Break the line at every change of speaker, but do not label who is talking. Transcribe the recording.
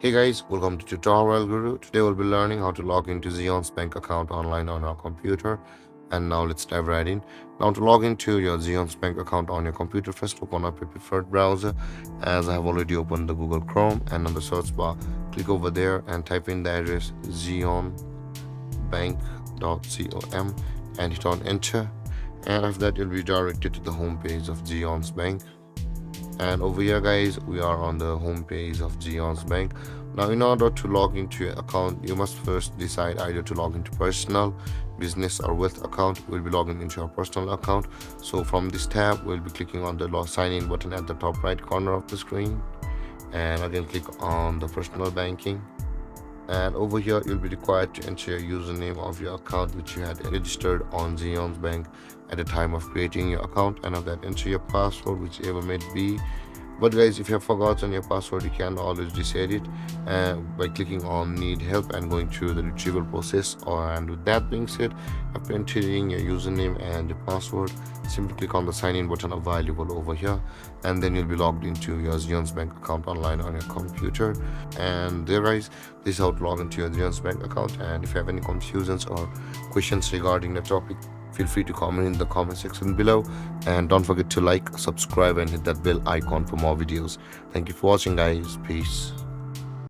Hey guys, welcome to TutorialGuru. Today we'll be learning how to log into Xeon's bank account online on our computer. And now let's dive right in. Now to log into your Xeon's bank account on your computer, first open up your preferred browser. As I have already opened the Google Chrome, and on the search bar, click over there and type in the address xeonbank.com and hit on enter. And after that, you'll be directed to the home page of Xeon's bank. And over here guys, we are on the home page of Xeon's bank. Now in order to log into your account, you must first decide either to log into personal, business or wealth account. We'll be logging into our personal account. So from this tab, we'll be clicking on the sign in button at the top right corner of the screen, and again click on the personal banking. And over here you'll be required to enter your username of your account which you had registered on Xeon's bank at the time of creating your account, and of that enter your password whichever may be. But guys, if you have forgotten your password, you can always reset it by clicking on need help and going through the retrieval process. And with that being said, after entering your username and your password, simply click on the sign in button available over here, and then you'll be logged into your Xeon's bank account online on your computer. And there guys, this is how to log into your Xeon's bank account. And if you have any confusions or questions regarding the topic, feel free to comment in the comment section below, and don't forget to like, subscribe and hit that bell icon for more videos. Thank you for watching guys. Peace.